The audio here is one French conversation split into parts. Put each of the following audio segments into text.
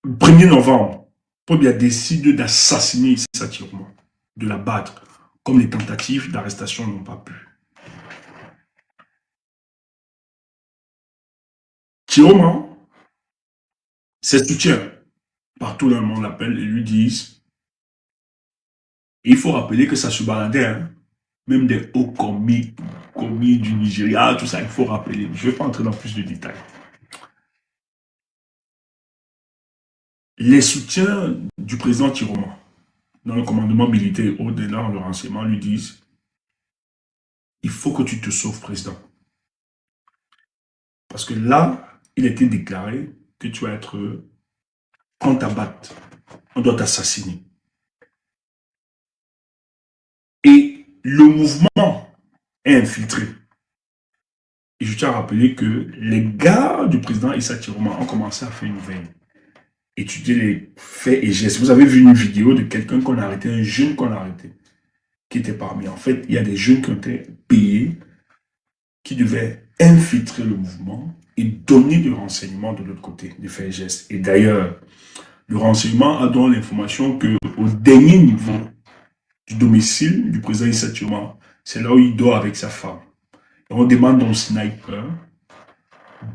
Le 1er novembre, Paul Biya décide d'assassiner Issa Chiroma, de la battre, comme les tentatives d'arrestation n'ont pas pu. Chiroma, ses soutiens, partout dans le monde l'appellent et lui disent, et il faut rappeler que ça se baladait, hein, même des hauts commis du Nigeria, tout ça, il faut rappeler. Je ne vais pas entrer dans plus de détails. Les soutiens du président Chiroma, dans le commandement militaire au-delà, le renseignement, lui disent, il faut que tu te sauves, président. Parce que là, il était déclaré que tu vas être qu'on t'abatte, on doit t'assassiner. Et le mouvement est infiltré. Et je tiens à rappeler que les gars du président Issa Chiroma ont commencé à faire une veille, étudier les faits et gestes. Vous avez vu une vidéo de quelqu'un qu'on a arrêté, un jeune qu'on a arrêté, qui était parmi. En fait, il y a des jeunes qui ont été payés, qui devaient infiltrer le mouvement et donner du renseignement de l'autre côté, des faits et gestes. Et d'ailleurs, le renseignement a donné l'information qu'au dernier niveau du domicile du président Issa Chiroma, c'est là où il dort avec sa femme. Et on demande au sniper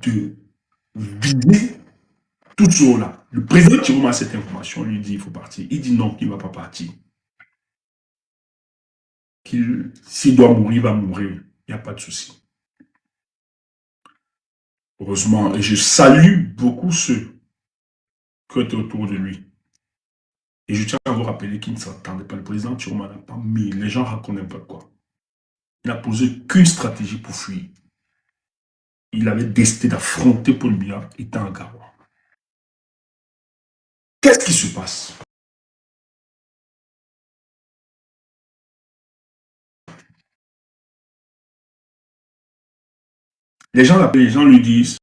de vider tout ce haut-là. Le président Chiroma a cette information, lui dit il faut partir. Il dit non, il ne va pas partir. S'il doit mourir, il va mourir. Il n'y a pas de souci. Heureusement, et je salue beaucoup ceux qui étaient autour de lui. Et je tiens à vous rappeler qu'il ne s'attendait pas. Le président Chiroma n'a pas mis. Les gens racontent n'importe quoi. Il n'a posé qu'une stratégie pour fuir. Il avait décidé d'affronter Paul Biya étant à Garoua. Qu'est-ce qui se passe? Les gens l'appellent, les gens lui disent,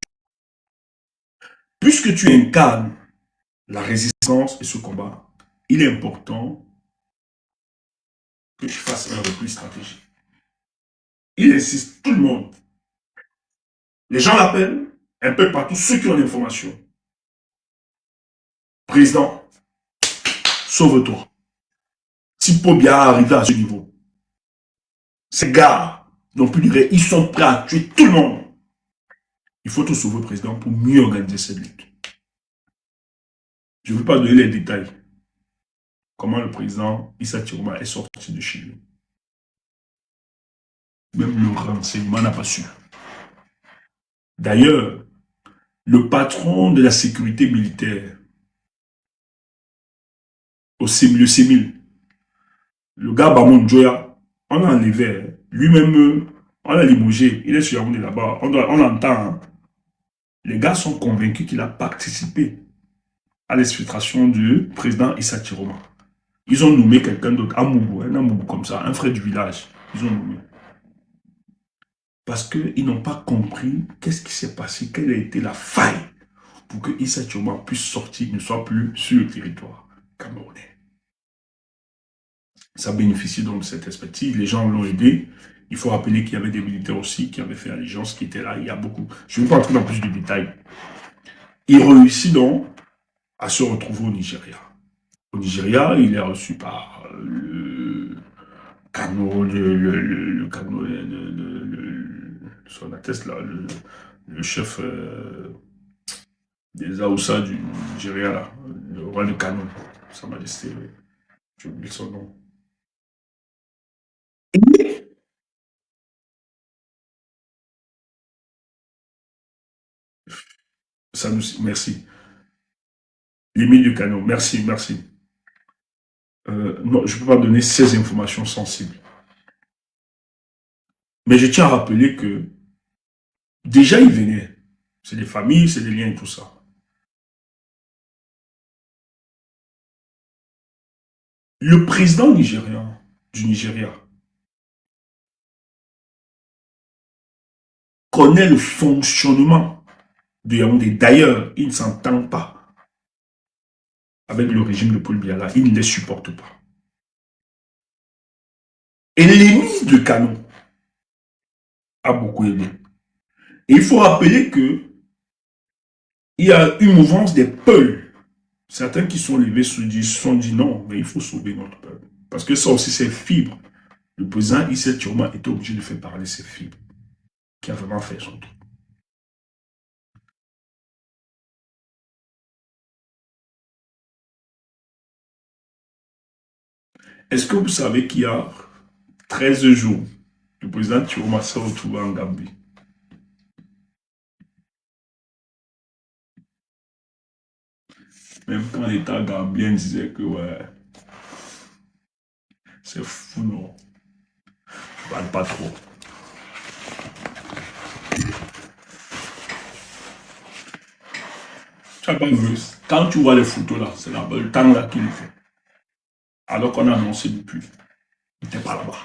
puisque tu incarnes la résistance et ce combat, il est important que tu fasses un repli stratégique. Il insiste, tout le monde. Les gens l'appellent, un peu partout, ceux qui ont l'information. Président, sauve-toi. Si Paul Biya arrive à ce niveau, ces gars n'ont plus de rêve, ils sont prêts à tuer tout le monde. Il faut te sauver, président, pour mieux organiser cette lutte. Je ne veux pas donner les détails. Comment le président Issa Chiroma est sorti de chez lui. Même le renseignement n'a pas su. D'ailleurs, le patron de la sécurité militaire, le CEMIL, le gars Bamon Joya, on l'a enlevé. Lui-même, on l'a limogé. Il est sur Yaoundé là-bas. On l'entend. Hein. Les gars sont convaincus qu'il a participé à l'exfiltration du président Issa Chiroma. Ils ont nommé quelqu'un d'autre, Amoubou, un Amoubou comme ça, un frère du village. Ils ont nommé. Parce qu'ils n'ont pas compris qu'est-ce qui s'est passé, quelle a été la faille pour que Issa Chiroma puisse sortir, ne soit plus sur le territoire camerounais. Ça bénéficie donc de cette perspective. Les gens l'ont aidé. Il faut rappeler qu'il y avait des militaires aussi qui avaient fait allégeance, qui étaient là. Il y a beaucoup. Je ne vais pas entrer dans plus de détails. Il réussit donc à se retrouver au Nigeria. Au Nigeria, il est reçu par le Kano, son atteste là, le chef des Aoussa du Nigeria, là, le roi de Kano, Sa Majesté, j'ai oublié son nom. Merci. L'émile du Kano, merci. Non, je ne peux pas donner ces informations sensibles. Mais je tiens à rappeler que déjà il venait. C'est des familles, c'est des liens et tout ça. Le président nigérian du Nigeria connaît le fonctionnement de Yaoundé. D'ailleurs, il ne s'entend pas avec le régime de Paul Biya. Il ne les supporte pas. Et l'émir de Kano a beaucoup aidé. Et il faut rappeler que il y a une mouvance des Peuls Certains qui sont levés se sont dit non, mais il faut sauver notre peuple. Parce que ça aussi, c'est fibre. Le président Issa Chiroma était obligé de faire parler ses fibres, qui a vraiment fait son truc. Est-ce que vous savez qu'il y a 13 jours, le président Chiroma s'est retrouvé en Gambie? Même quand l'État gambien disait que ouais, c'est fou, non. Je parle pas trop. Tu as pas vu. Quand tu vois les photos là, c'est là-bas, le temps là qu'il fait. Alors qu'on a annoncé depuis. Il n'était pas là-bas.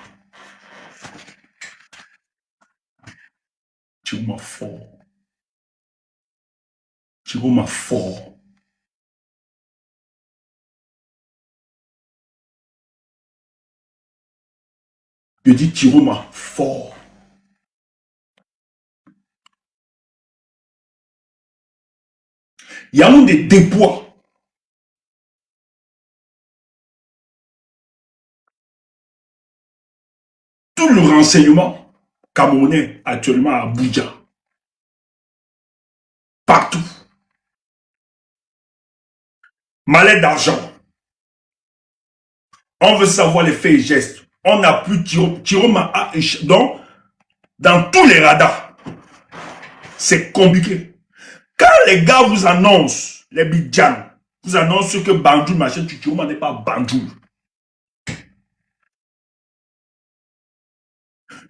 Chiroma fort. Chiroma fort. Je dis Chiroma fort. Il y a eu des déplois. Tout le renseignement camerounais actuellement à Abuja. Partout. Malais d'argent. On veut savoir les faits et gestes. On n'a plus Chiroma. Donc, dans tous les radars, c'est compliqué. Quand les gars vous annoncent, les Bidjan, vous annoncent que Banjul, machin, Chiroma n'est pas Banjul.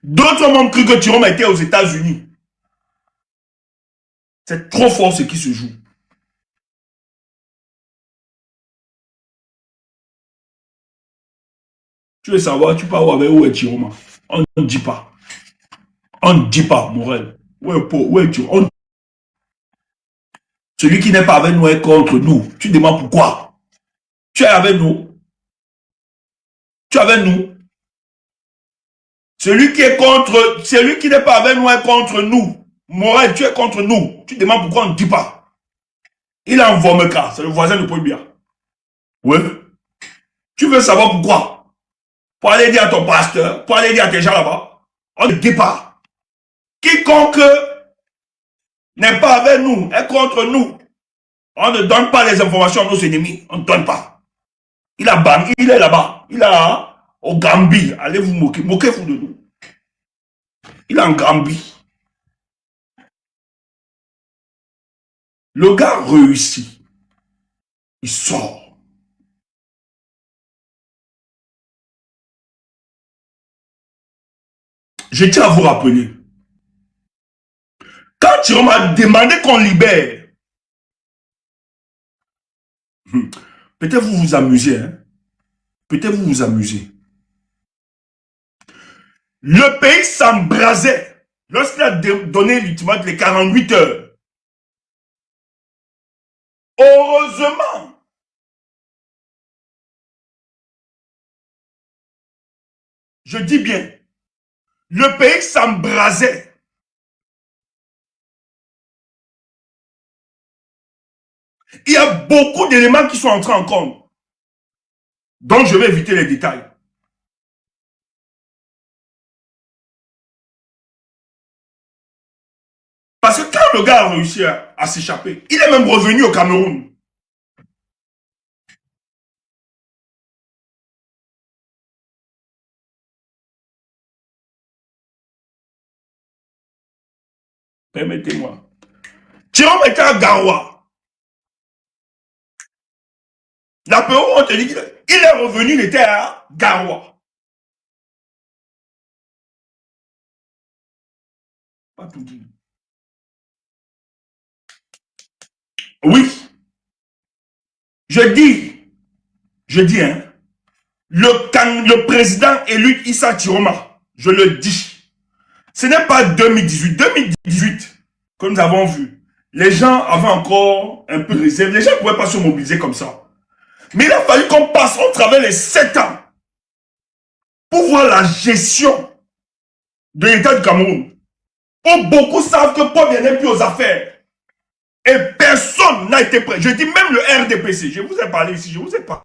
D'autres m'ont cru que Chiroma était aux États-Unis. C'est trop fort ce qui se joue. Tu veux savoir, tu parles avec où est Chiroma? On ne dit pas. On ne dit pas, Morel. Où est Chiroma? Celui qui n'est pas avec nous est contre nous. Tu demandes pourquoi? Tu es avec nous. Tu es avec nous. Celui qui est contre, celui qui n'est pas avec nous est contre nous. Morel, tu es contre nous. Tu demandes pourquoi on ne dit pas. Il a un Vomeka, c'est le voisin de Poibia. Oui. Tu veux savoir pourquoi? Pour aller dire à ton pasteur, pour aller dire à tes gens là-bas, on ne dit pas. Quiconque n'est pas avec nous est contre nous. On ne donne pas les informations à nos ennemis. On ne donne pas. Il est là-bas. Il est au Gambie. Allez vous moquer. Moquez-vous de nous. Il est en Gambie. Le gars réussit. Il sort. Je tiens à vous rappeler. Quand Chiroma a demandé qu'on libère, peut-être vous vous amusez, hein? Peut-être vous vous amusez. Le pays s'embrasait lorsqu'il a donné l'ultimatum les 48 heures. Heureusement, je dis bien, le pays s'embrasait. Il y a beaucoup d'éléments qui sont entrés en compte. Donc, je vais éviter les détails. Parce que quand le gars a réussi à s'échapper, il est même revenu au Cameroun. Permettez-moi. Chiroma était à Garoua. L'apéro, on te dit qu'il est revenu, il était à Garoua. Pas tout dit. Oui. Je dis, hein, le président élu Issa Chiroma, je le dis, ce n'est pas 2018. 2018, comme nous avons vu, les gens avaient encore un peu de réserve. Les gens ne pouvaient pas se mobiliser comme ça. Mais il a fallu qu'on passe au travers les 7 ans pour voir la gestion de l'État du Cameroun. Où beaucoup savent que Paul n'est plus aux affaires. Et Personne n'a été prêt. Je dis même le RDPC. Je vous ai parlé ici, je vous ai parlé.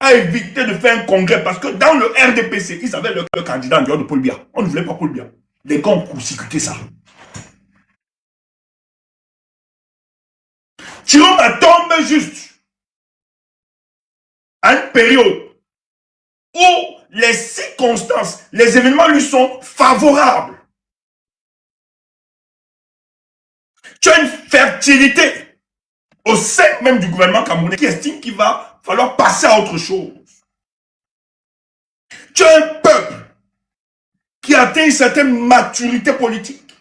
A évité de faire un congrès parce que dans le RDPC, ils avaient leur candidat en dehors de Paul Biya. On ne voulait pas Paul Biya. Les gars ont court-circuité ça. Chiroma tombe juste à une période où les circonstances, les événements lui sont favorables. Tu as une fertilité au sein même du gouvernement camerounais qui estime qu'il va falloir passer à autre chose. Tu as un peuple qui a atteint une certaine maturité politique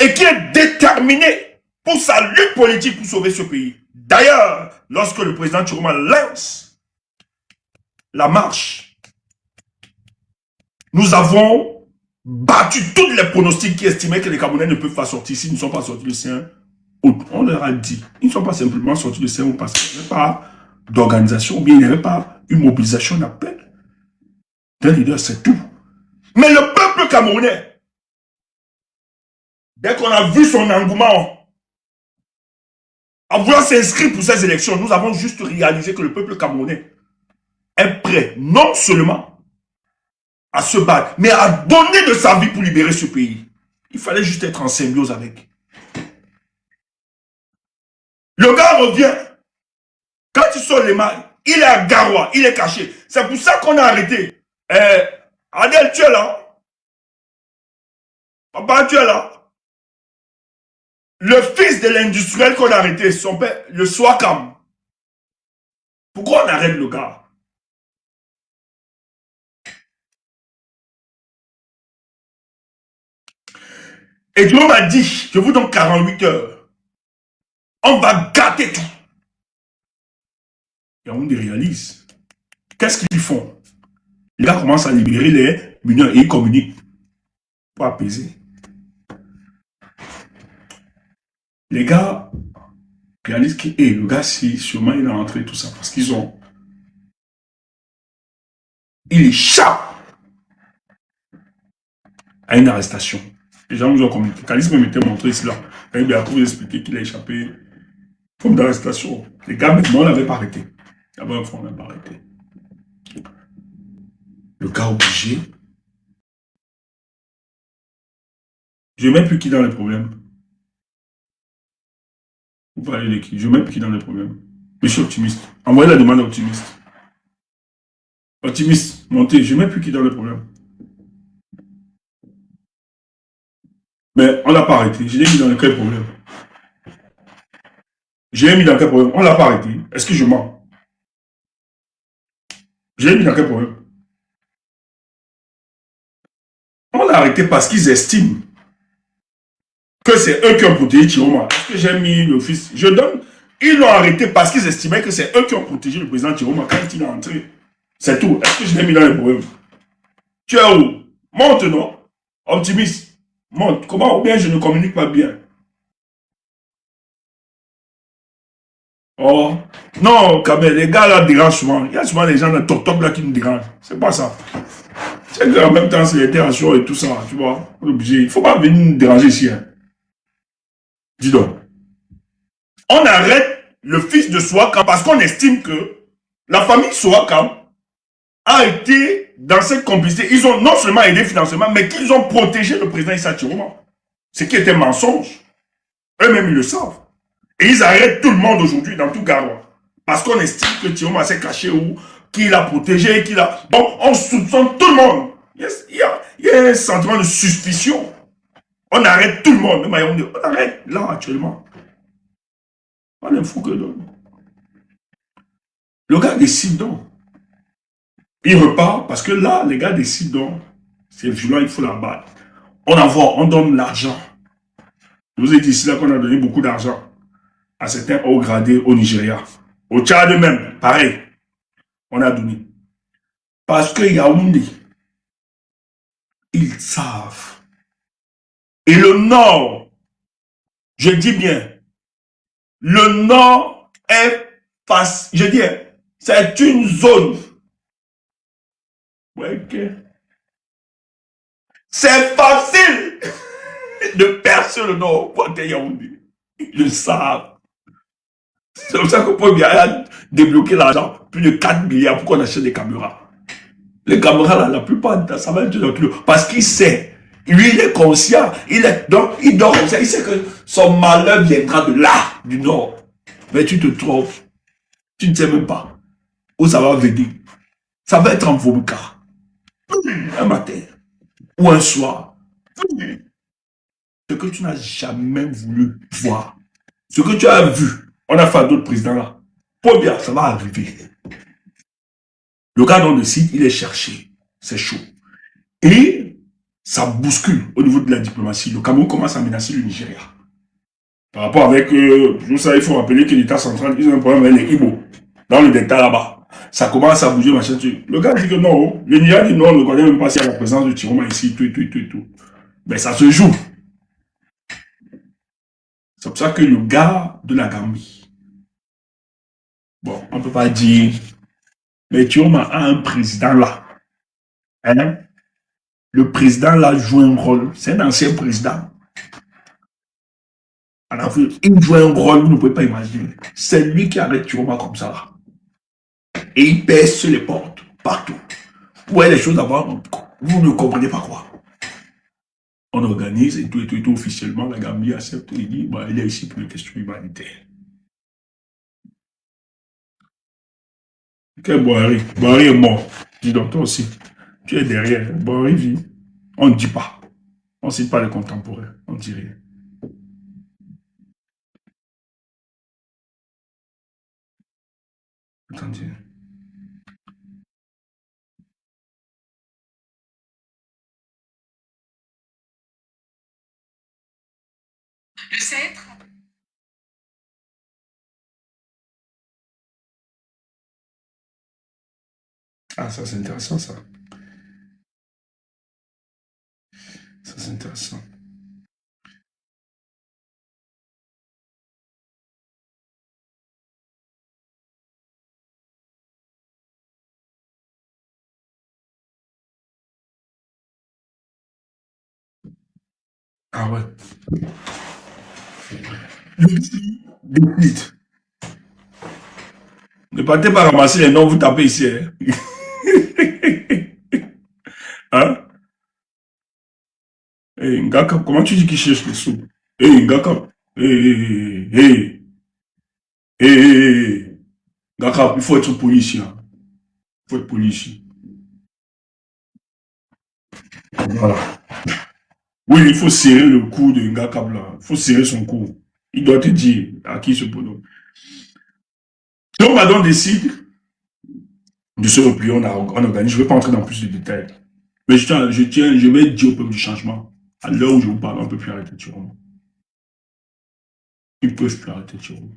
et qui est déterminé pour sa lutte politique pour sauver ce pays. D'ailleurs, lorsque le président Chiroma lance la marche, nous avons battu tous les pronostics qui estimaient que les Camerounais ne peuvent pas sortir s'ils ne sont pas sortis du sein. On leur a dit, ils ne sont pas simplement sortis du sein parce qu'il n'y avait pas d'organisation, ou bien il n'y avait pas une mobilisation d'appel d'un leader, c'est tout. Mais le peuple camerounais, dès qu'on a vu son engouement à vouloir s'inscrire pour ces élections, nous avons juste réalisé que le peuple camerounais est prêt non seulement à se battre, mais à donner de sa vie pour libérer ce pays. Il fallait juste être en symbiose avec. Le gars revient. Quand il sort les mailles, il est à Garoua, il est caché. C'est pour ça qu'on a arrêté. Adèle, tu es là? Papa, tu es là? Le fils de l'industriel qu'on a arrêté, son père, le Swakam. Pourquoi on arrête le gars? Et Dieu m'a dit, je vous donne 48 heures. On va gâter tout. Et on réalise. Qu'est-ce qu'ils font? Les gars commencent à libérer les mineurs et ils communiquent pour apaiser. Les gars réalisent que le gars, si sûrement il est rentré tout ça, parce qu'ils ont... Il échappe à une arrestation. Les gens nous ont communiqué. Calice me m'était montré cela. Et bien, vous expliquer qu'il a échappé forme d'arrestation. Les gars, maintenant, on ne l'avait pas arrêté. D'abord, on ne l'avait pas arrêté. Le gars obligé. Je ne mets plus qui dans les problèmes. Vous parlez de qui? Je ne mets plus qui dans les problèmes. Monsieur Optimiste. Envoyez la demande à Optimiste. Optimiste, montez. Je ne mets plus qui dans les problèmes. Mais on ne l'a pas arrêté. Je l'ai mis dans quel problème? Je l'ai mis dans quel problème? On ne l'a pas arrêté. Est-ce que je mens? Je l'ai mis dans quel problème? On l'a arrêté parce qu'ils estiment que c'est eux qui ont protégé Chiroma. Est-ce que j'ai mis le fils? Je donne. Ils l'ont arrêté parce qu'ils estimaient que c'est eux qui ont protégé le président Chiroma quand il est entré. C'est tout. Est-ce que je l'ai mis dans les problèmes? Tu es où? Monte, non? Optimiste. Monte. Comment? Ou bien je ne communique pas bien? Oh. Non, Kamel, les gars là dérangent souvent. Il y a souvent des gens dans TokTok là qui nous dérangent. C'est pas ça. C'est qu'en même temps, c'est l'interaction et tout ça, tu vois. On est obligé. Il ne faut pas venir nous déranger ici. Hein. Dis donc. On arrête le fils de Swakam parce qu'on estime que la famille Swakam a été dans cette complicité. Ils ont non seulement aidé financièrement, mais qu'ils ont protégé le président Issa Chiroma. Ce qui était mensonge. Eux-mêmes, ils le savent. Et ils arrêtent tout le monde aujourd'hui dans tout Garoua. Parce qu'on estime que Chiroma s'est caché ou qu'il a protégé, qu'il a... Bon, on soupçonne tout le monde. Il y a un sentiment de suspicion. On arrête tout le monde. On arrête là actuellement. On est fou que l'homme. Le gars décide donc. Il repart parce que là, les gars décident donc. C'est violent, il faut la battre. On envoie, on donne l'argent. Je vous ai dit ici là qu'on a donné beaucoup d'argent à certains hauts gradés au Nigeria. Au Tchad même, pareil. On a donné. Parce que Yaoundé, ils savent. Et le Nord, je dis bien, le Nord est facile. Je dis, c'est une zone. Ouais, okay. C'est facile de percer le nord Pointe Yaoundé. Ils le savent. C'est comme ça qu'on peut bien débloquer l'argent. Plus de 4 milliards pour qu'on achète des caméras. Les caméras, là, la plupart, ça va être dans le kilo. Parce qu'il sait. Lui, il est conscient. Donc, il dort comme ça. Il sait que son malheur viendra de là, du nord. Mais tu te trompes. Tu ne sais même pas où ça va venir. Ça va être en Vodka. Un matin. Ou un soir. Ce que tu n'as jamais voulu voir. Ce que tu as vu. On a fait à d'autres présidents là. Pour bien, ça va arriver. Le gars dans le site, il est cherché. C'est chaud. Et ça bouscule au niveau de la diplomatie. Le Cameroun commence à menacer le Nigeria. Par rapport avec, tout ça, il faut rappeler que l'État central, ils ont un problème avec les Igbo. Dans le Delta là-bas. Ça commence à bouger, machin. Le gars dit que non. Le Nigeria dit non, on ne connaît même pas s'il y a la présence de Tiroma ici, tout. Mais ça se joue. C'est pour ça que le gars de la Gambie, bon, on ne peut pas dire, mais Tiroma a un président là. Hein? Le président là joue un rôle. C'est un ancien président. En Afrique, il joue un rôle, vous ne pouvez pas imaginer. C'est lui qui arrête Tiroma comme ça là. Et il pèse sur les portes, partout. Où est les choses à voir, vous ne comprenez pas quoi. On organise et tout, officiellement, la Gambie accepte et dit, bah, il est ici pour les questions humanitaires. Quel Boari? Boari est mort. Dis donc, toi aussi. Tu es derrière. Boari vit. On ne dit pas. On ne cite pas les contemporains. On ne dit rien. Attendez. Le sceptre. Ah, ça c'est intéressant ça. Ça c'est intéressant. Ah ouais. Décide. Ne partez pas ramasser les noms, vous tapez ici. Hein? Hein? Hey, Ngaka, comment tu dis qu'il cherche les sous? Hey, Ngaka. Hey. Ngaka, il faut être poli ici. Hein. Il faut être poli ici. Voilà. Oui, il faut serrer le cou de Ngaka là. Il faut serrer son cou. Il doit te dire à qui se prononce. Donc, Madame décide de se replier, on organise. Je ne vais pas entrer dans plus de détails. Mais je vais dire au peuple du changement. À l'heure où je vous parle, on ne peut plus arrêter Tiroma. Ils ne peuvent plus arrêter Tiroma.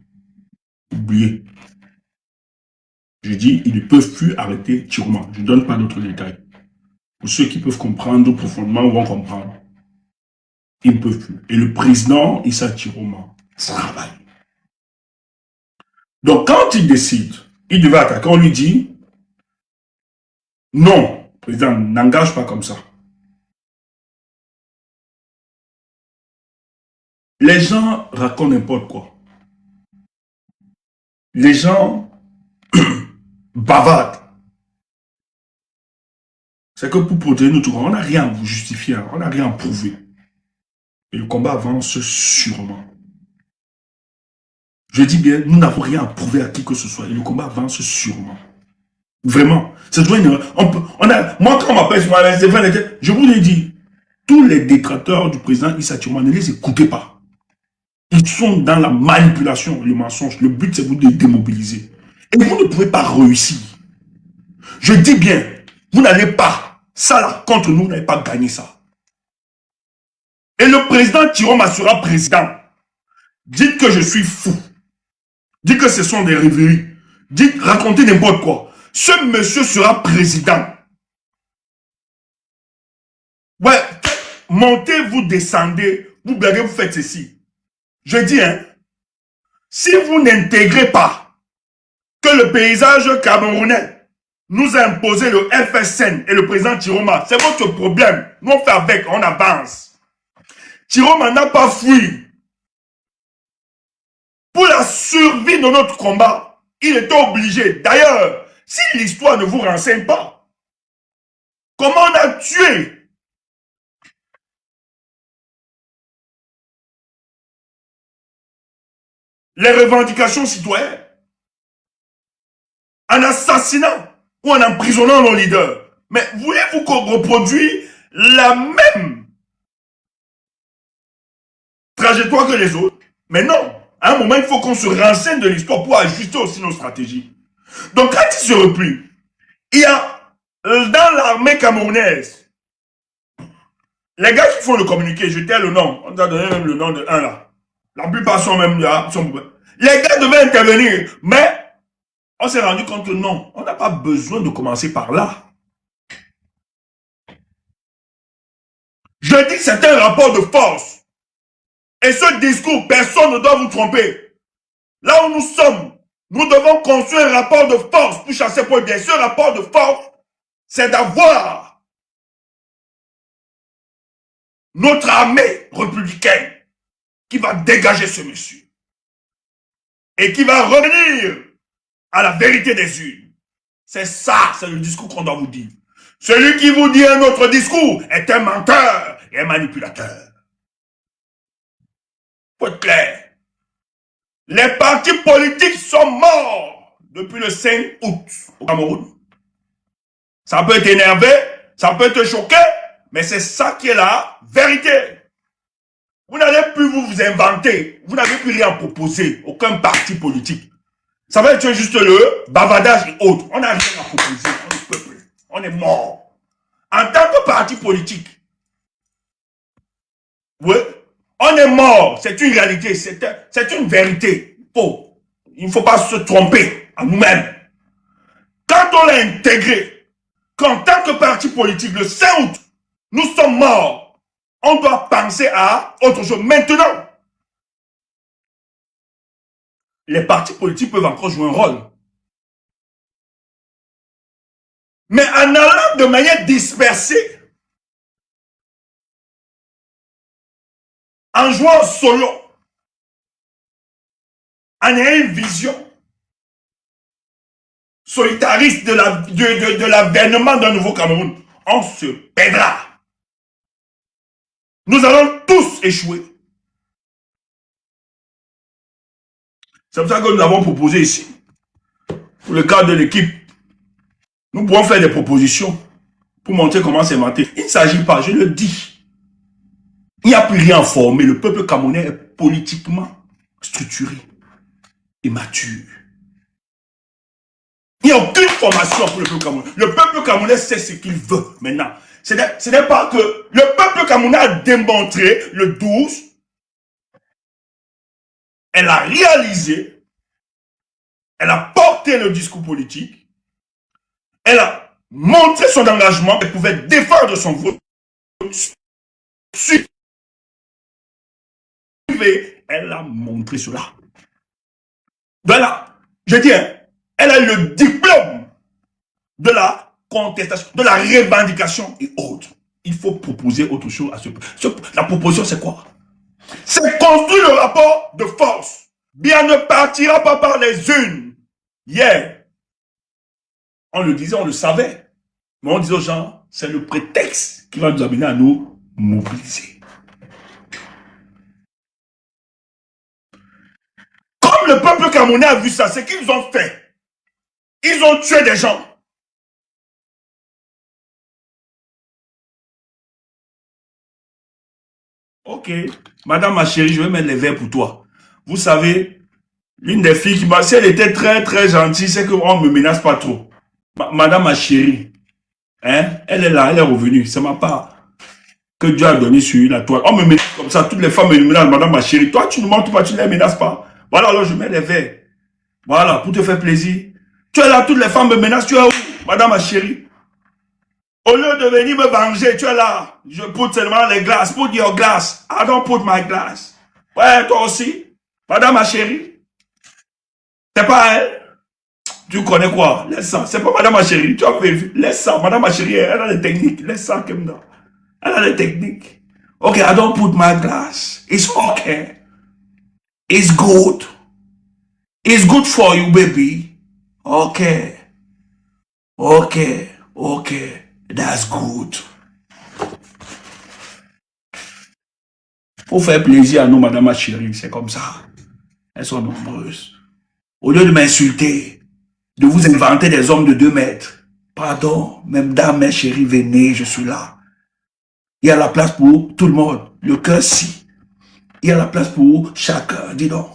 Oubliez. Je dis, ils ne peuvent plus arrêter Tiroma. Je ne donne pas d'autres détails. Pour ceux qui peuvent comprendre profondément, vont comprendre. Ils ne peuvent plus. Et le président Issa Tiroma travaille. Donc, quand il décide, il devait attaquer, on lui dit, non, président, n'engage pas comme ça. Les gens racontent n'importe quoi. Les gens bavardent. C'est que pour protéger notre corps, on n'a rien à vous justifier, on n'a rien à prouver. Et le combat avance sûrement. Je dis bien, nous n'avons rien à prouver à qui que ce soit. Et le combat avance sûrement. Vraiment. C'est toujours une... moi, quand on m'appelle sur ma je vous l'ai dit, tous les détracteurs du président Issa Tiroma, ne les écoutez pas. Ils sont dans la manipulation, le mensonge. Le but, c'est vous de démobiliser. Et vous ne pouvez pas réussir. Je dis bien, vous n'allez pas. Ça, là, contre nous, vous n'allez pas gagné ça. Et le président Tiroma sera président. Dites que je suis fou. Dites que ce sont des rêveries. Dites, racontez n'importe quoi. Ce monsieur sera président. Ouais, montez, vous descendez, vous blaguez, vous faites ceci. Je dis, hein, si vous n'intégrez pas que le paysage camerounais nous a imposé le FSN et le président Chiroma. C'est votre problème. Nous on fait avec, on avance. Chiroma n'a pas fui. Pour la survie de notre combat, il était obligé. D'ailleurs, si l'histoire ne vous renseigne pas, comment on a tué les revendications citoyennes en assassinant ou en emprisonnant nos leaders. Mais voulez-vous qu'on reproduise la même trajectoire que les autres? Mais non. À un moment, il faut qu'on se renseigne de l'histoire pour ajuster aussi nos stratégies. Donc, quand il se replie, il y a dans l'armée camerounaise, les gars qui font le communiqué, je t'ai le nom, on t'a donné même le nom de un là. La plupart sont même là. Les gars devaient intervenir, mais on s'est rendu compte que non, on n'a pas besoin de commencer par là. Je dis que c'est un rapport de force. Et ce discours, personne ne doit vous tromper. Là où nous sommes, nous devons construire un rapport de force pour chasser pour bien. Ce rapport de force, c'est d'avoir notre armée républicaine qui va dégager ce monsieur et qui va revenir à la vérité des urnes. C'est ça, c'est le discours qu'on doit vous dire. Celui qui vous dit un autre discours est un menteur et un manipulateur. Faut être clair. Les partis politiques sont morts depuis le 5 août au Cameroun. Ça peut t'énerver, ça peut te choquer, mais c'est ça qui est la vérité. Vous n'allez plus vous inventer, vous n'avez plus rien à proposer, aucun parti politique. Ça va être juste le bavardage et autres. On n'a rien à proposer, on ne peut plus. On est mort. En tant que parti politique, oui, on est mort. C'est une réalité, c'est une vérité. Il ne faut pas se tromper à nous-mêmes. Quand on l'a intégré, qu'en tant que parti politique, le 5 août, nous sommes morts, on doit penser à autre chose. Maintenant, les partis politiques peuvent encore jouer un rôle. Mais en allant de manière dispersée, en jouant solo, en ayant une vision solitariste de l'avènement d'un nouveau Cameroun, on se perdra. Nous allons tous échouer. C'est pour ça que nous avons proposé ici, pour le cadre de l'équipe, nous pouvons faire des propositions pour montrer comment c'est monté. Il ne s'agit pas, je le dis, il n'y a plus rien à former. Le peuple camerounais est politiquement structuré et mature. Il n'y a aucune formation pour le peuple camerounais. Le peuple camerounais sait ce qu'il veut maintenant. Ce n'est pas que le peuple camerounais a démontré le 12. Elle a réalisé, elle a porté le discours politique, elle a montré son engagement, elle pouvait défendre son vote. Elle a montré cela. Voilà, je dis, elle a le diplôme de la contestation, de la revendication et autres. Il faut proposer autre chose à ce peuple. La proposition, c'est quoi? C'est construire le rapport de force. Bien ne partira pas par les unes. Hier, on le disait, on le savait. Mais on disait aux gens, c'est le prétexte qui va nous amener à nous mobiliser. Comme le peuple camerounais a vu ça, c'est qu'ils ont fait. Ils ont tué des gens. Ok, madame ma chérie, je vais mettre les verres pour toi. Vous savez, l'une des filles qui m'a... Si elle était très très gentille, c'est qu'on ne me menace pas trop. Madame ma chérie, hein, elle est là, elle est revenue. C'est ma part que Dieu a donné sur la toile. On me menace comme ça, toutes les femmes me menacent, madame ma chérie. Toi, tu ne montes pas, tu ne les menaces pas. Voilà, alors je mets les verres. Voilà, pour te faire plaisir. Tu es là, toutes les femmes me menacent, tu es où, madame ma chérie? Au lieu de venir me venger, tu es là. Je put seulement les glaces. Put your glass. I don't put my glass. Ouais, toi aussi. Madame ma chérie. C'est pas elle. Tu connais quoi? Laisse ça. C'est pas madame ma chérie. Tu as vérifié. Laisse ça. Madame ma chérie, elle a des techniques. Laisse ça, Kemda. Elle a des techniques. Okay, I don't put my glass. It's okay. It's good. It's good for you, baby. Okay. Okay. Okay. That's good. Pour faire plaisir à nous, madame ma chérie, c'est comme ça. Elles sont nombreuses. Au lieu de m'insulter, de vous inventer des hommes de 2 mètres. Pardon, même dame, mes chéris, venez, je suis là. Il y a la place pour tout le monde. Le cœur, si. Il y a la place pour chacun. Dis donc.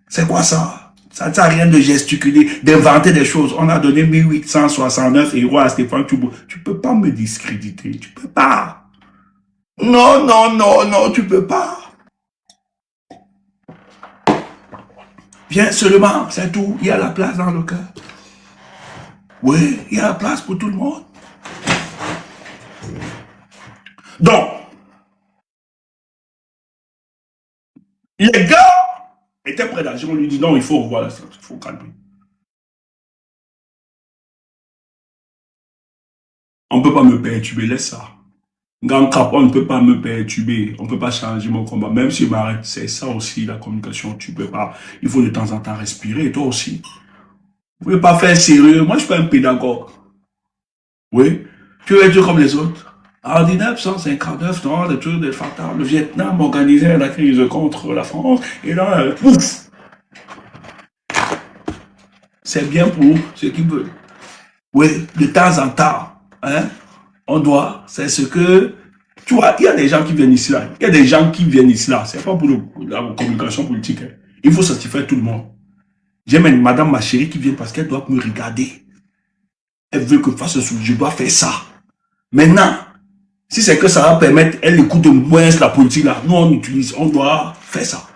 C'est quoi ça? Ça ne sert à rien de gesticuler, d'inventer des choses. On a donné 1869 € à Stéphane Tchoubo. Tu ne peux pas me discréditer. Tu ne peux pas. Non, non, non, non, tu ne peux pas. Viens seulement, c'est tout. Il y a la place dans le cœur. Oui, il y a la place pour tout le monde. Donc, les gars étaient prêts d'agir. On lui dit non, il faut revoir la stratégie, il faut calmer. On ne peut pas me perturber, laisse ça. Grand cap, on ne peut pas me perturber. On ne peut pas changer mon combat. Même si je m'arrête, c'est ça aussi la communication. Tu peux pas. Il faut de temps en temps respirer, toi aussi. Vous ne pouvez pas faire sérieux. Moi, je ne suis pas un pédagogue. Oui. Tu veux être comme les autres. En 1959, non, le truc de Fatah, le Vietnam organisait la crise contre la France. Et là, pouf. C'est bien pour ceux qui veulent. Oui, de temps en temps, hein, on doit, c'est ce que, tu vois, il y a des gens qui viennent ici là, il y a des gens qui viennent ici là, c'est pas pour la communication politique, hein. Il faut satisfaire tout le monde. J'ai même madame ma chérie qui vient parce qu'elle doit me regarder. Elle veut que je fasse ce, je dois faire ça. Maintenant, si c'est que ça va permettre, elle écoute moins la politique là, nous on utilise, on doit faire ça.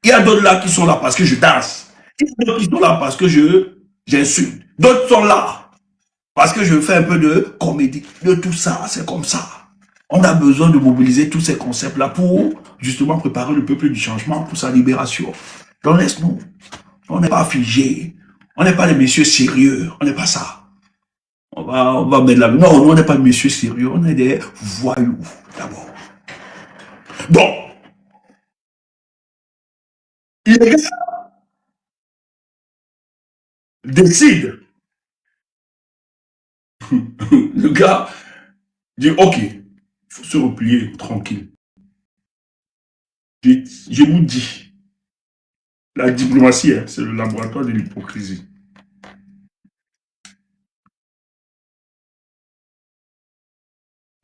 Il y a d'autres là qui sont là parce que je danse. Il y a d'autres qui sont là parce que j'insulte. D'autres sont là parce que je fais un peu de comédie. De tout ça, c'est comme ça. On a besoin de mobiliser tous ces concepts-là pour justement préparer le peuple du changement pour sa libération. Donc laisse-nous. On n'est pas figé. On n'est pas des messieurs sérieux. On n'est pas ça. On va mettre la... Non, on n'est pas des messieurs sérieux. On est des voyous, d'abord. Bon. Les gars décident. Le gars dit, ok, il faut se replier tranquille. Je vous dis, la diplomatie, hein, c'est le laboratoire de l'hypocrisie.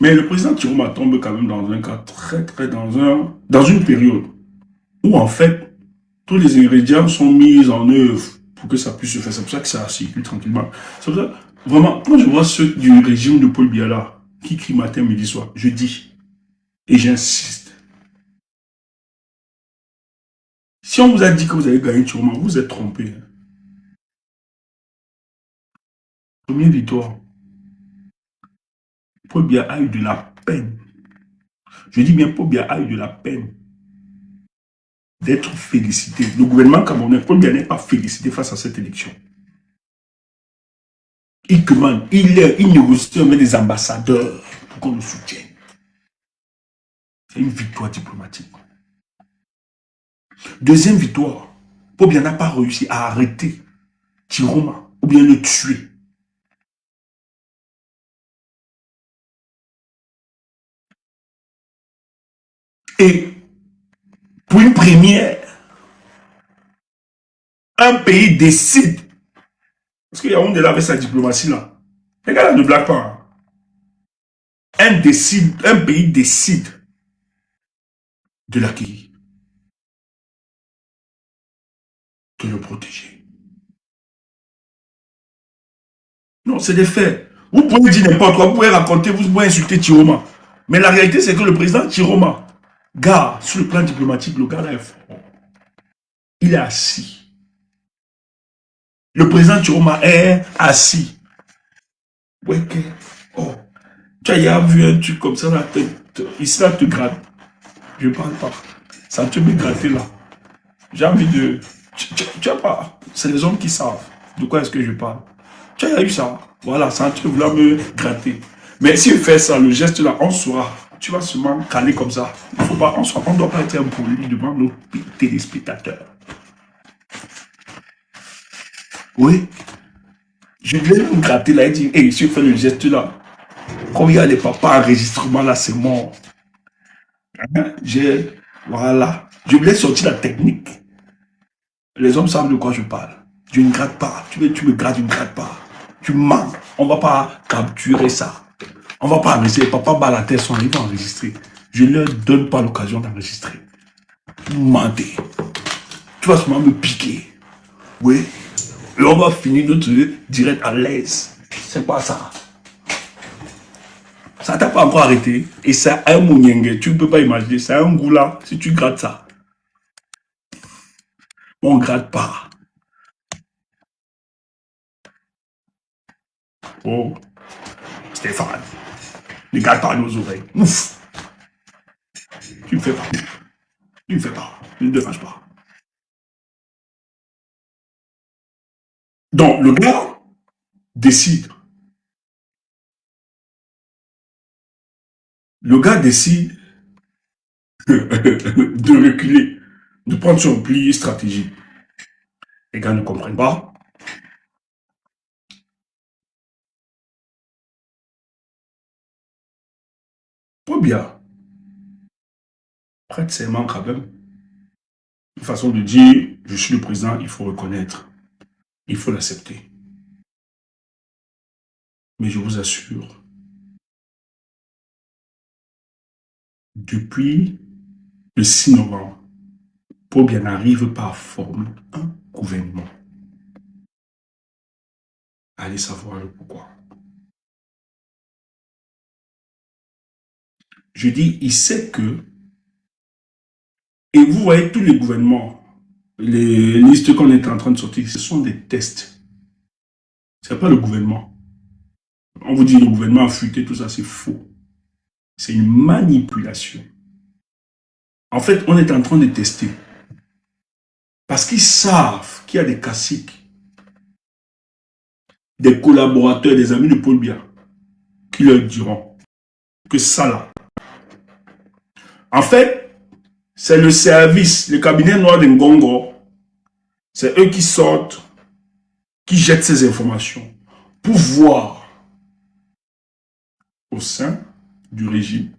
Mais le président Chiroma tombe quand même dans un cas très dans une période où en fait, tous les ingrédients sont mis en œuvre pour que ça puisse se faire. C'est pour ça que ça circule tranquillement. C'est pour ça, vraiment, quand je vois ceux du régime de Paul Biya là, qui crient matin, midi, soir, je dis, et j'insiste, si on vous a dit que vous avez gagné Chiroma, vous vous êtes trompé. Première victoire. Paul Biya a eu de la peine. Je dis bien, Paul Biya a eu de la peine d'être félicité. Le gouvernement camerounais, Paul Biya n'est pas félicité face à cette élection. Il commande, il négocie avec des ambassadeurs pour qu'on le soutienne. C'est une victoire diplomatique. Deuxième victoire, Paul Biya n'a pas réussi à arrêter Chiroma ou bien le tuer. Et pour une première, un pays décide, parce qu'il y a un de là avec sa diplomatie là, les gars là ne blaguent pas. Un pays décide de l'accueillir, de le protéger. Non, c'est des faits. Vous pouvez dire n'importe quoi, vous pouvez raconter, vous pouvez insulter Chiroma. Mais la réalité, c'est que le président Chiroma, gars, sur le plan diplomatique, le gars là est fort. Il est assis. Le président Chiroma est assis. Ouais, ok. Oh. Tu as vu un truc comme ça, là, ici là, te gratte. Je ne parle pas. Ça te met gratter là. J'ai envie de... Tu vois pas. C'est les hommes qui savent. de quoi est-ce que je parle? Tu as eu ça. Voilà, sans tu vouloir me gratter. Mais si tu fais ça, le geste là, on saura. Tu vas seulement caler comme ça. Il faut pas, on ne doit pas être impoli devant nos téléspectateurs. Oui. Je vais me gratter là et dire, hey, si tu fais le geste là, comme il y a les papas enregistrement là, c'est mort. Hein? Voilà. Je voulais sortir la technique. Les hommes savent de quoi je parle. Je ne gratte pas. Tu me grattes, je ne gratte pas. Tu mens. On ne va pas capturer ça. On ne va pas enregistrer. Papa bat la tête, ils vont enregistrer. Je ne leur donne pas l'occasion d'enregistrer. Vous mentez. Tu vas seulement me piquer. Oui. Et on va finir notre direct à l'aise. C'est pas ça. Ça t'a pas encore arrêté. Et ça a un mouniengue. Tu ne peux pas imaginer. C'est un goût là. Si tu grattes ça. On ne gratte pas. Oh. Stéphane. Ne gratte pas nos oreilles. Ouf. Tu ne fais pas. Tu ne fais pas. Ne te dérange pas. Donc, le gars décide. Le gars décide de reculer, de prendre son pli stratégique. Les gars ne comprennent pas. Pas bien. Prête serment quand même. Une façon de dire, je suis le président, il faut reconnaître. Il faut l'accepter. Mais je vous assure, depuis le 6 novembre, Pobia n'arrive pas à former un gouvernement. Allez savoir le pourquoi. Je dis, il sait que, et vous voyez tous les gouvernements, les listes qu'on est en train de sortir, ce sont des tests. Ce n'est pas le gouvernement. On vous dit le gouvernement a fuité, tout ça, c'est faux. C'est une manipulation. En fait, on est en train de tester. Parce qu'ils savent qu'il y a des caciques, des collaborateurs, des amis de Paul Biya, qui leur diront que ça là. En fait, c'est le service, le cabinet noir de Ngongo, c'est eux qui sortent, qui jettent ces informations pour voir au sein du régime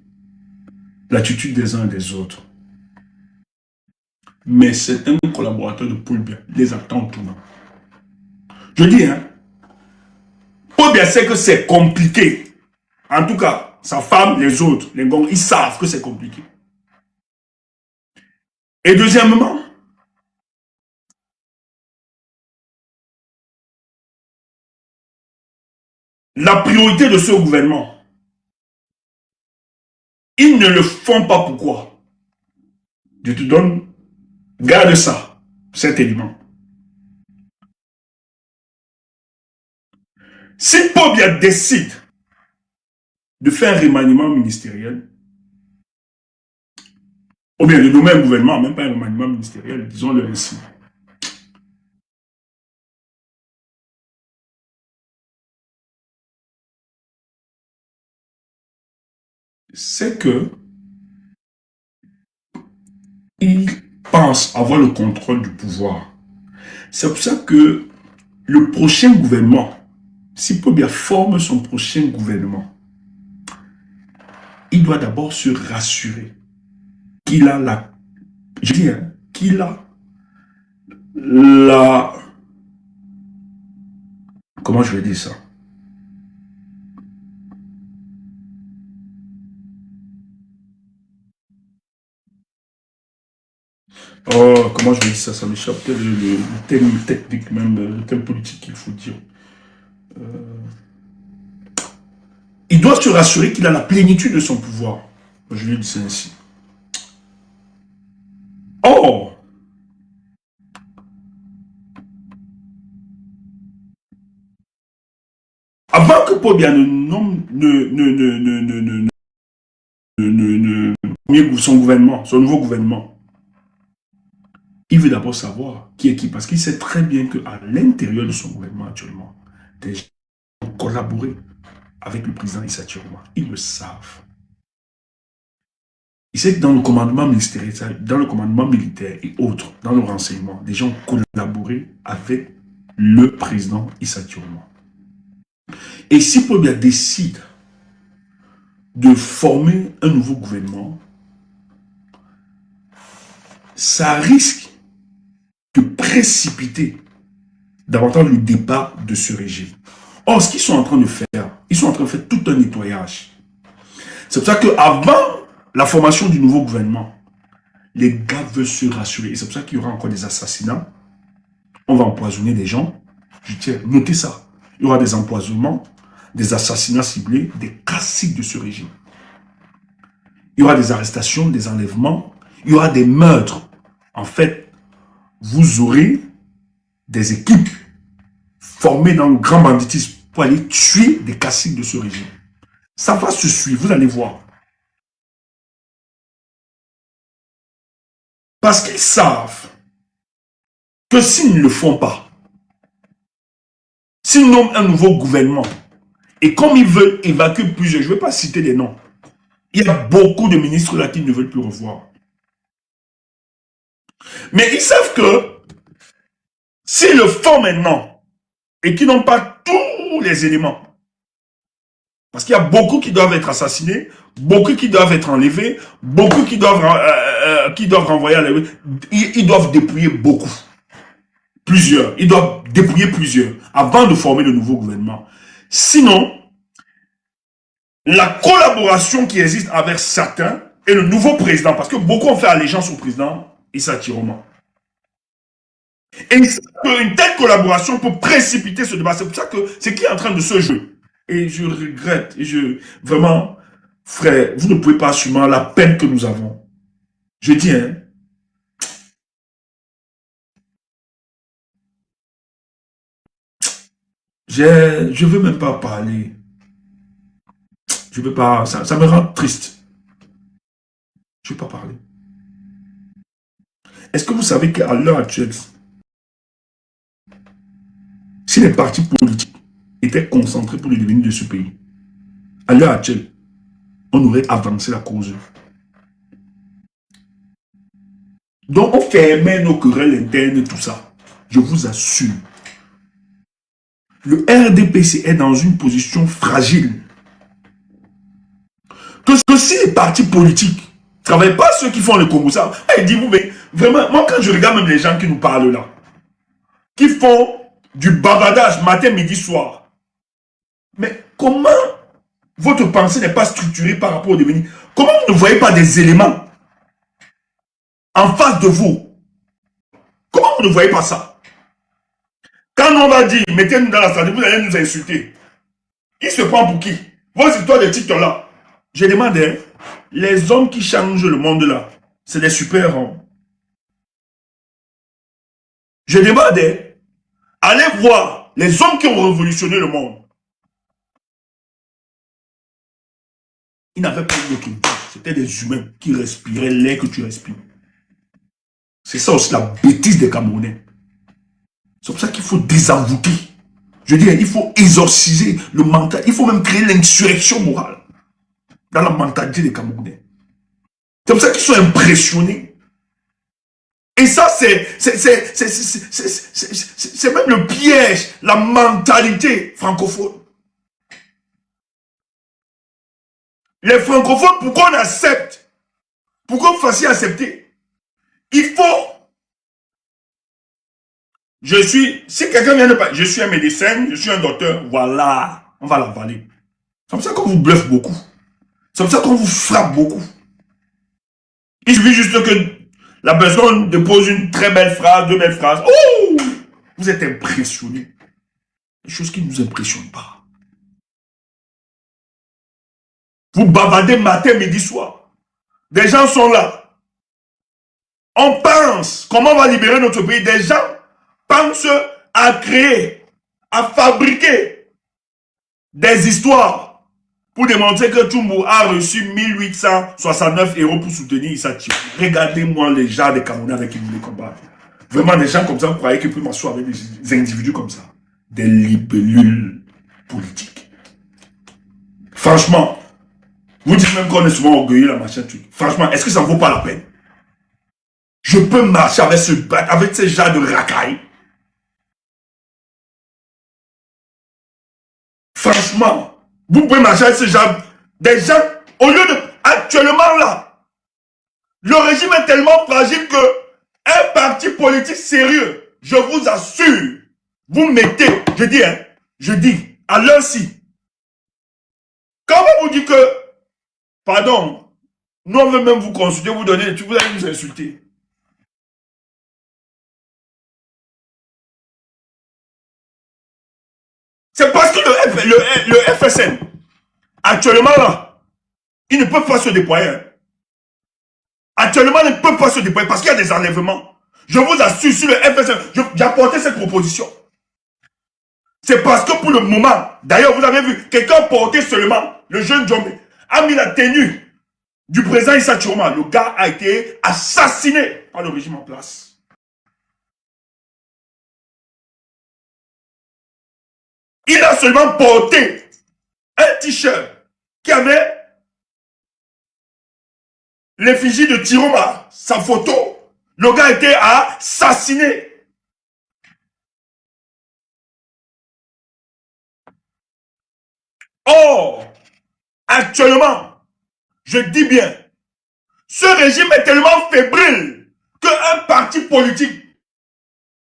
l'attitude des uns et des autres. Mais certains collaborateurs de Paul Biya les attendent tout le monde. Je dis, hein, Paul Biya sait que c'est compliqué. En tout cas, sa femme, les autres, les Ngongo, ils savent que c'est compliqué. Et deuxièmement, la priorité de ce gouvernement, ils ne le font pas pourquoi? Je te donne, garde ça, cet élément. Si Pobia décide de faire un remaniement ministériel, ou bien de nommer un gouvernement, même pas un remaniement ministériel, disons-le ainsi, c'est que il pense avoir le contrôle du pouvoir. C'est pour ça que le prochain gouvernement, si Pobia forme son prochain gouvernement, il doit d'abord se rassurer qu'il a la... Je dis, hein, qu'il a la... Comment je vais dire ça? Oh, comment je vais dire ça? Ça m'échappe. Le thème technique, même le thème politique qu'il faut dire. Il doit se rassurer qu'il a la plénitude de son pouvoir. Je lui dis ça ainsi. Or, avant que Pobia ne nomme son gouvernement, son nouveau gouvernement, il veut d'abord savoir qui est qui, parce qu'il sait très bien qu'à l'intérieur de son gouvernement actuellement, des gens ont collaboré avec le président Issa Chiroma. Ils le savent. Il sait que dans le commandement ministériel, dans le commandement militaire et autres, dans le renseignement, des gens ont collaboré avec le président Issa Chiroma. Et si Paul Biya décide de former un nouveau gouvernement, ça risque de précipiter davantage le départ de ce régime. Or, ce qu'ils sont en train de faire, ils sont en train de faire tout un nettoyage. C'est pour ça qu'avant la formation du nouveau gouvernement, les gars veulent se rassurer. Et c'est pour ça qu'il y aura encore des assassinats. On va empoisonner des gens. Je tiens, notez ça. Il y aura des empoisonnements, des assassinats ciblés, des classiques de ce régime. Il y aura des arrestations, des enlèvements. Il y aura des meurtres. En fait, vous aurez des équipes formées dans le grand banditisme pour aller tuer des classiques de ce régime. Ça va se suivre, vous allez voir. Parce qu'ils savent que s'ils ne le font pas, s'ils nomment un nouveau gouvernement, et comme ils veulent évacuer plusieurs, je ne vais pas citer des noms, il y a beaucoup de ministres là qui ne veulent plus revoir. Mais ils savent que s'ils le font maintenant, et qu'ils n'ont pas tous les éléments, parce qu'il y a beaucoup qui doivent être assassinés, beaucoup qui doivent être enlevés, beaucoup qui doivent renvoyer à la... Ils doivent dépouiller beaucoup. Plusieurs. Ils doivent dépouiller plusieurs avant de former le nouveau gouvernement. Sinon, la collaboration qui existe avec certains et le nouveau président, parce que beaucoup ont fait allégeance au président Issa Chiroma. Et une telle collaboration peut précipiter ce débat. C'est pour ça que c'est qui est en train de se jouer. Et je regrette, vraiment, frère, vous ne pouvez pas assumer la peine que nous avons. Je dis, hein, je veux même pas parler. Je veux pas, ça me rend triste. Je veux pas parler. Est-ce que vous savez qu'à l'heure actuelle, si les partis politiques étaient concentrés pour le devenir de ce pays, à l'heure actuelle, on aurait avancé la cause. Donc, on fermait nos querelles internes et tout ça. Je vous assure. Le RDPC est dans une position fragile. Que si les partis politiques ne travaillent pas ceux qui font le Congo, ça, ils disent, mais vraiment, moi quand je regarde même les gens qui nous parlent là, qui font du bavardage matin, midi, soir, mais comment votre pensée n'est pas structurée par rapport au devenir? Comment vous ne voyez pas des éléments en face de vous? Comment vous ne voyez pas ça? Quand on va dire, mettez-nous dans la salle, vous allez nous insulter. Qui se prend pour qui? Vos histoires de TikTok là. Je demande, hein, les hommes qui changent le monde là, c'est des super-hommes. Je demande, hein, allez voir les hommes qui ont révolutionné le monde. Ils n'avaient pas d'autre chose. C'était des humains qui respiraient l'air que tu respires. C'est ça aussi la bêtise des Camerounais. C'est pour ça qu'il faut désenvoûter. Je veux dire, il faut exorciser le mental. Il faut même créer l'insurrection morale dans la mentalité des Camerounais. C'est pour ça qu'ils sont impressionnés. Et ça, c'est même le piège, la mentalité francophone. Les francophones, pourquoi on accepte? Pourquoi vous fassiez accepter? Il faut... Si quelqu'un vient de parler, je suis un médecin, je suis un docteur, voilà, on va l'avaler. C'est comme ça qu'on vous bluffe beaucoup. C'est comme ça qu'on vous frappe beaucoup. Il suffit juste que la personne dépose une très belle phrase, deux belles phrases. Oh! Vous êtes impressionnés. Des choses qui ne nous impressionnent pas. Vous bavardez matin, midi, soir. Des gens sont là. On pense comment on va libérer notre pays. Des gens pensent à créer, à fabriquer des histoires pour démontrer que Tchoumbou a reçu 1869 € pour soutenir Issa Chiroma. Regardez-moi les gens des Camerounais avec qui vous voulez combattre. Vraiment, des gens comme ça, vous croyez qu'ils peuvent m'asseoir avec des individus comme ça? Des libellules politiques. Franchement, vous dites même qu'on est souvent orgueilleux, la machin, truc. Franchement, est-ce que ça ne vaut pas la peine? Je peux marcher avec ces gens de racailles. Franchement, vous pouvez marcher avec ces gens, des gens, au lieu de, actuellement là, le régime est tellement fragile que un parti politique sérieux, je vous assure, vous mettez, je dis, à l'heure-ci, quand on vous dit que, pardon, nous on veut même vous consulter, vous donner, vous allez nous insulter. C'est parce que le FSN, actuellement là, ils ne peuvent pas se déployer. Hein. Actuellement, ils ne peuvent pas se déployer parce qu'il y a des enlèvements. Je vous assure, sur le FSN, j'ai apporté cette proposition. C'est parce que pour le moment, d'ailleurs, vous avez vu, quelqu'un porté seulement, le jeune Djombe, a mis la tenue du président Issa Tchiroma. Le gars a été assassiné par le régime en place. Il a seulement porté un t-shirt qui avait l'effigie de Tchiroma, sa photo. Le gars a été assassiné. Or, actuellement, je dis bien, ce régime est tellement fébrile qu'un parti politique